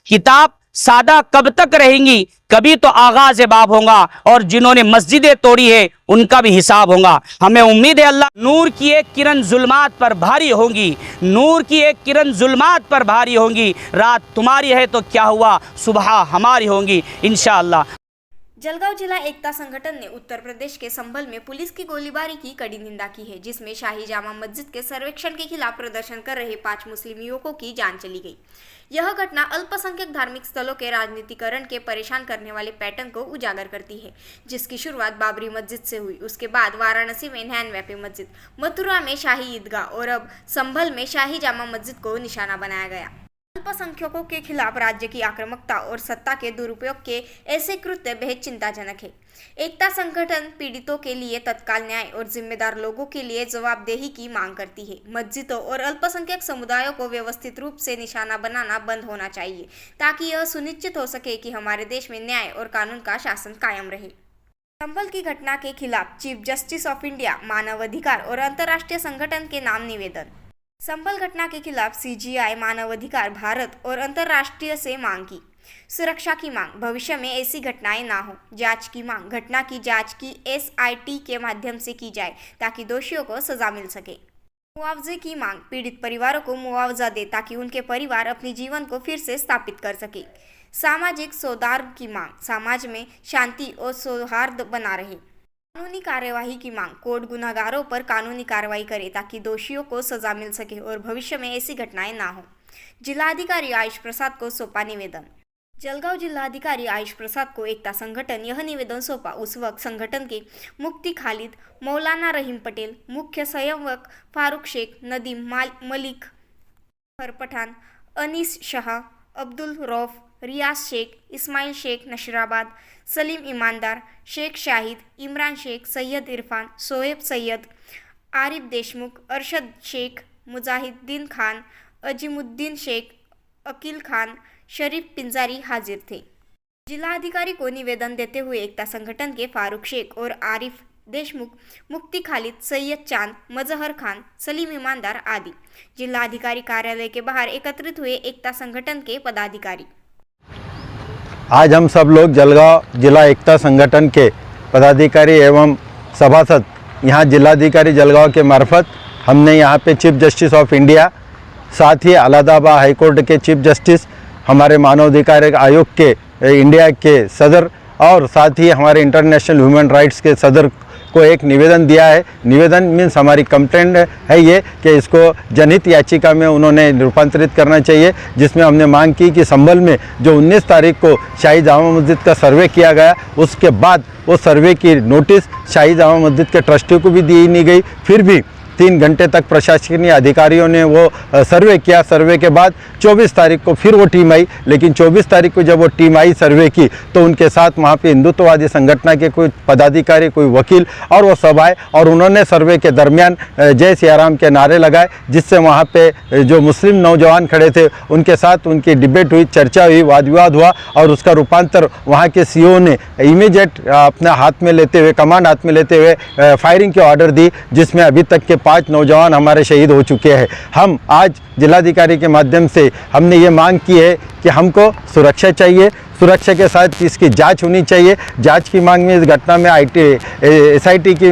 किताब सादा कब तक रहेंगी, कभी तो आगाज बाब होगा, और जिन्होंने मस्जिदें तोड़ी है उनका भी हिसाब होगा। हमें उम्मीद है अल्लाह नूर की एक किरण जुल्मात पर भारी होंगी, नूर की एक किरण जुल्मात पर भारी होंगी। रात तुम्हारी है तो क्या हुआ, सुबह हमारी होंगी इंशाअल्लाह। जलगांव जिला एकता संगठन ने उत्तर प्रदेश के संभल में पुलिस की गोलीबारी की कड़ी निंदा की है, जिसमें शाही जामा मस्जिद के सर्वेक्षण के खिलाफ प्रदर्शन कर रहे 5 मुस्लिम युवकों की जान चली गई। यह घटना अल्पसंख्यक धार्मिक स्थलों के राजनीतिकरण के परेशान करने वाले पैटर्न को उजागर करती है, जिसकी शुरुआत बाबरी मस्जिद से हुई। उसके बाद वाराणसी में नैनव्यापी मस्जिद, मथुरा में शाही ईदगाह और अब संभल में शाही जामा मस्जिद को निशाना बनाया गया। अल्पसंख्यकों के खिलाफ राज्य की आक्रामकता और सत्ता के दुरुपयोग के ऐसे कृत्य बेहद चिंताजनक है। एकता संगठन पीड़ितों के लिए तत्काल न्याय और जिम्मेदार लोगों के लिए जवाबदेही की मांग करती है। मस्जिदों और अल्पसंख्यक समुदायों को व्यवस्थित रूप से निशाना बनाना बंद होना चाहिए, ताकि यह सुनिश्चित हो सके कि हमारे देश में न्याय और कानून का शासन कायम रहे। संभल की घटना के खिलाफ चीफ जस्टिस ऑफ इंडिया, मानव अधिकार और अंतर्राष्ट्रीय संगठन के नाम निवेदन। संभल घटना के खिलाफ सीजीआई, मानव अधिकार भारत और अंतर्राष्ट्रीय से मांग की। सुरक्षा की मांग, भविष्य में ऐसी घटनाएं ना हो। जांच की मांग, घटना की जांच की SIT के माध्यम से की जाए ताकि दोषियों को सजा मिल सके। मुआवजे की मांग, पीड़ित परिवारों को मुआवजा दे ताकि उनके परिवार अपने जीवन को फिर से स्थापित कर सके। सामाजिक सौहार्द की मांग, समाज में शांति और सौहार्द बना रहे। कानूनी कार्यवाही की मांग, कोर्ट गुनहगारों पर कानूनी कार्रवाई करे ताकि दोषियों को सजा मिल सके और भविष्य में ऐसी घटनाएं ना हो। जिलाधिकारी आयुष प्रसाद को सौंपा निवेदन। जलगांव जिलाधिकारी आयुष प्रसाद को एकता संगठन यह निवेदन सौंपा। उस वक्त संगठन के मुफ्ती खालिद, मौलाना रहीम पटेल, मुख्य संयोजक फारूक शेख, नदीम मलिक, फर पठान, अनीस शाह, अब्दुल रौफ, रियाज शेख, इस्माइल शेख नशराबाद, सलीम ईमानदार, शेख शाहिद, इमरान शेख, सैयद इरफान, सोहेब सैयद, आरिफ देशमुख, अरशद शेख, मुजाहिदीन खान, अजीमुद्दीन शेख, अकील खान, शरीफ पिंजारी हाजिर थे। जिलाधिकारी को निवेदन देते हुए एकता संगठन के फारूक शेख और आरिफ देशमुख, मुफ्ती खालिद, सैयद चांद, मजहर खान, सलीम ईमानदार आदि जिलाधिकारी कार्यालय के बाहर एकत्रित हुए एकता संगठन के पदाधिकारी। आज हम सब लोग जलगांव जिला एकता संगठन के पदाधिकारी एवं सभासद यहाँ जिलाधिकारी जलगांव के मार्फत हमने यहाँ पे चीफ जस्टिस ऑफ इंडिया, साथ ही इलाहाबाद हाई कोर्ट के चीफ जस्टिस, हमारे मानवाधिकार आयोग के इंडिया के सदर और साथ ही हमारे इंटरनेशनल ह्यूमन राइट्स के सदर को एक निवेदन दिया है। निवेदन मीन्स हमारी कंप्लेंट है ये कि इसको जनहित याचिका में उन्होंने रूपांतरित करना चाहिए, जिसमें हमने मांग की कि संभल में जो 19 तारीख को शाही जामा मस्जिद का सर्वे किया गया, उसके बाद वो सर्वे की नोटिस शाही जामा मस्जिद के ट्रस्टी को भी दी नहीं गई। फिर भी 3 घंटे तक प्रशासकीय अधिकारियों ने वो सर्वे किया। सर्वे के बाद 24 तारीख को फिर वो टीम आई, लेकिन 24 तारीख को जब वो टीम आई सर्वे की तो उनके साथ वहाँ पे हिंदुत्ववादी संगठन के कोई पदाधिकारी, कोई वकील और वो सब आए और उन्होंने सर्वे के दरमियान जय सियाराम के नारे लगाए, जिससे वहाँ पे जो मुस्लिम नौजवान खड़े थे उनके साथ उनकी डिबेट हुई, चर्चा हुई, वाद विवाद हुआ और उसका रूपांतर वहाँ के CO ने इमीडिएट अपने हाथ में लेते हुए, कमांड हाथ में लेते हुए फायरिंग की ऑर्डर दी, जिसमें अभी तक के 5 नौजवान हमारे शहीद हो चुके हैं। हम आज जिलाधिकारी के माध्यम से हमने ये मांग की है कि हमको सुरक्षा चाहिए, सुरक्षा के साथ इसकी जांच होनी चाहिए। जांच की मांग में इस घटना में SIT की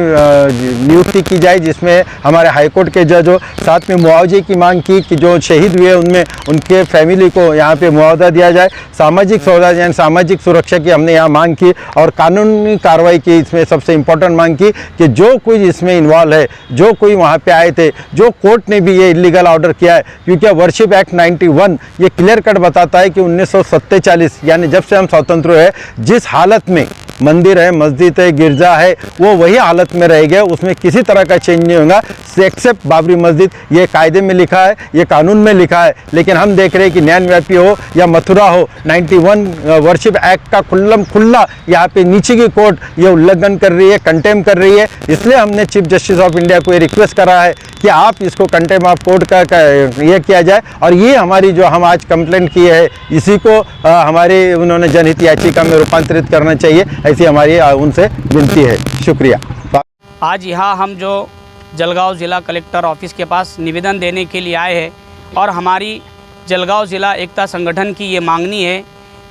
नियुक्ति की जाए, जिसमें हमारे हाईकोर्ट के जज हो। साथ में मुआवजे की मांग की कि जो शहीद हुए उनमें उनके फैमिली को यहाँ पे मुआवजा दिया जाए। सामाजिक सौहार्द यानी सामाजिक सुरक्षा की हमने यहाँ मांग की और कानूनी कार्रवाई की। इसमें सबसे इम्पोर्टेंट मांग की कि जो कोई इसमें इन्वॉल्व है, जो कोई वहाँ पे आए थे, जो कोर्ट ने भी ये इलीगल ऑर्डर किया है, क्योंकि वर्शिप एक्ट 91 ये क्लियर कट बताता है कि 1947 यानी जब से हम स्वतंत्र हुए, जिस हालत में मंदिर है, मस्जिद है, गिरजा है, वो वही हालत में रहेगा, उसमें किसी तरह का चेंज नहीं होगा एक्सेप्ट बाबरी मस्जिद। ये कायदे में लिखा है, ये कानून में लिखा है। लेकिन हम देख रहे हैं कि नैनव्यापी हो या मथुरा हो, 91 वर्शिप एक्ट का खुल्ला यहाँ पे नीचे की कोर्ट ये उल्लंघन कर रही है, कंटेम कर रही है। इसलिए हमने चीफ जस्टिस ऑफ इंडिया को ये रिक्वेस्ट करा है कि आप इसको कंटेम ऑफ कोर्ट का ये किया जाए और ये हमारी जो हम आज कंप्लेंट की है इसी को हमारी उन्होंने जनहित याचिका में रूपांतरित करना चाहिए, ऐसी हमारी उनसे विनती है। शुक्रिया। आज यहाँ हम जो जलगांव ज़िला कलेक्टर ऑफिस के पास निवेदन देने के लिए आए हैं और हमारी जलगांव ज़िला एकता संगठन की ये मांगनी है,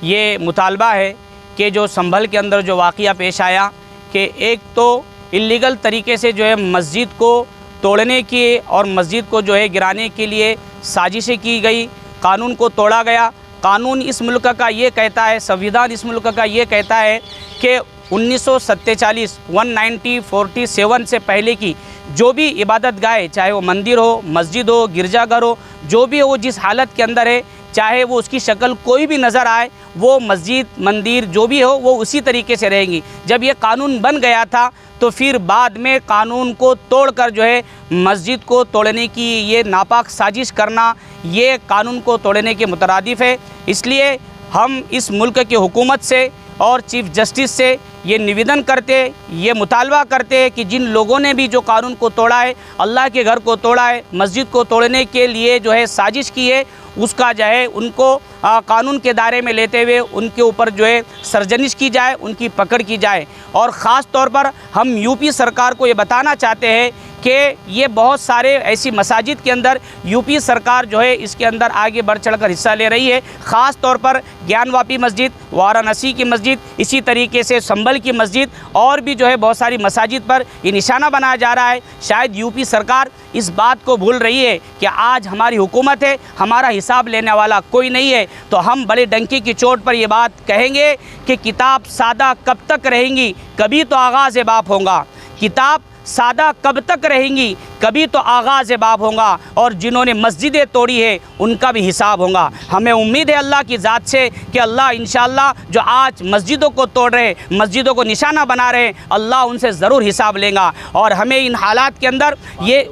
ये मुतालबा है कि जो संभल के अंदर जो वाक़या पेश आया कि एक तो इल्लीगल तरीके से जो है मस्जिद को तोड़ने की और मस्जिद को जो है गिराने के लिए साजिशें की गई, कानून को तोड़ा गया। कानून इस मुल्क का ये कहता है, संविधान इस मुल्क का ये कहता है कि 1947 से पहले की जो भी इबादत गाह, चाहे वो मंदिर हो, मस्जिद हो, गिरजाघर हो, जो भी हो जिस हालत के अंदर है, चाहे वो उसकी शक्ल कोई भी नज़र आए, वो मस्जिद मंदिर जो भी हो वो उसी तरीके से रहेंगी। जब ये कानून बन गया था तो फिर बाद में कानून को तोड़कर जो है मस्जिद को तोड़ने की ये नापाक साजिश करना, ये कानून को तोड़ने के मुतरादिफ है। इसलिए हम इस मुल्क की हुकूमत से और चीफ़ जस्टिस से ये निवेदन करते, ये मुतालबा करते कि जिन लोगों ने भी जो कानून को तोड़ा है, अल्लाह के घर को तोड़ा है, मस्जिद को तोड़ने के लिए जो है साजिश की है, उसका जो है उनको कानून के दायरे में लेते हुए उनके ऊपर जो है सरजनिश की जाए, उनकी पकड़ की जाए। और ख़ास तौर पर हम यूपी सरकार को ये बताना चाहते हैं कि ये बहुत सारे ऐसी मसाजिद के अंदर यूपी सरकार जो है इसके अंदर आगे बढ़ चढ़कर हिस्सा ले रही है। ख़ास तौर पर ज्ञानवापी मस्जिद, वाराणसी की मस्जिद, इसी तरीके से संभल की मस्जिद और भी जो है बहुत सारी मसाजिद पर ये निशाना बनाया जा रहा है। शायद यूपी सरकार इस बात को भूल रही है कि आज हमारी हुकूमत है, हमारा हिसाब लेने वाला कोई नहीं है। तो हम बड़े डंकी की चोट पर ये बात कहेंगे कि किताब सादा कब तक रहेंगी, कभी तो आगाज़ बाप होगा। किताब सादा कब तक रहेंगी, कभी तो आगाज़ बाब होगा। और जिन्होंने मस्जिदें तोड़ी है उनका भी हिसाब होगा। हमें उम्मीद है अल्लाह की ज़ात से कि अल्लाह इंशाअल्लाह जो आज मस्जिदों को तोड़ रहे, मस्जिदों को निशाना बना रहे, अल्लाह उनसे ज़रूर हिसाब लेगा। और हमें इन हालात के अंदर ये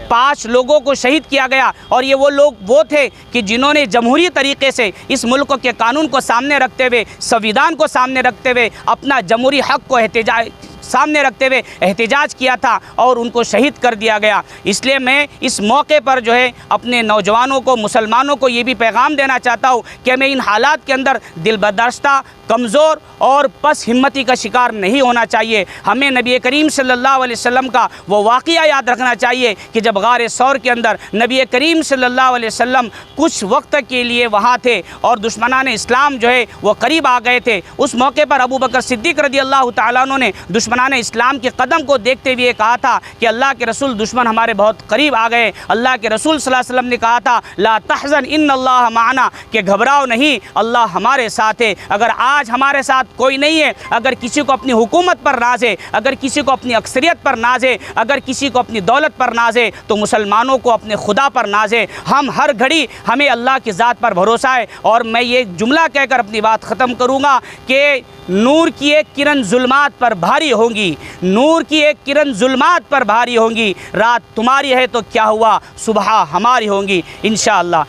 5 लोगों को शहीद किया गया और ये वो लोग वो थे कि जिन्होंने जमहूरी तरीके से इस मुल्क के कानून को सामने रखते हुए, संविधान को सामने रखते हुए, अपना जमहूरी हक़ को सामने रखते हुए एहतिजाज किया था और उनको शहीद कर दिया गया। इसलिए मैं इस मौके पर जो है अपने नौजवानों को, मुसलमानों को ये भी पैगाम देना चाहता हूँ कि हमें इन हालात के अंदर दिल बर्दाश्ता, कमज़ोर और पस हिम्मती का शिकार नहीं होना चाहिए। हमें नबी करीम सल्लल्लाहु अलैहि वसल्लम का वो वाक़या याद रखना चाहिए कि जब गार सौर के अंदर नबी करीम सल्लल्लाहु अलैहि वसल्लम कुछ वक्त के लिए वहाँ थे और दुश्मनान इस्लाम जो है वो करीब आ गए थे। उस मौके पर अबू बकर सिद्दीक़ रज़ी अल्लाह तआला अन्हु ने दुश्मनान इस्लाम के कदम को देखते हुए कहा था कि अल्लाह के रसूल, दुश्मन हमारे बहुत करीब आ गए। अल्लाह के रसूल सल्लल्लाहु अलैहि वसल्लम ने कहा था, ला तहज़न इन्नल्लाह माना, कि घबराओ नहीं, अल्लाह हमारे साथ है। अगर आज हमारे साथ कोई नहीं है, अगर किसी को अपनी हुकूमत पर नाज है, अगर किसी को अपनी अक्सरियत पर नाज है, अगर किसी को अपनी दौलत पर नाज है, तो मुसलमानों को अपने खुदा पर नाज है। हम हर घड़ी हमें अल्लाह की ज़ात पर भरोसा है। और मैं ये जुमला कहकर अपनी बात ख़त्म करूँगा कि नूर की एक किरण जुल्मात पर भारी होंगी, नूर की एक किरण जुल्मात पर भारी होंगी। रात तुम्हारी है तो क्या हुआ, सुबह हमारी होंगी इंशाअल्लाह।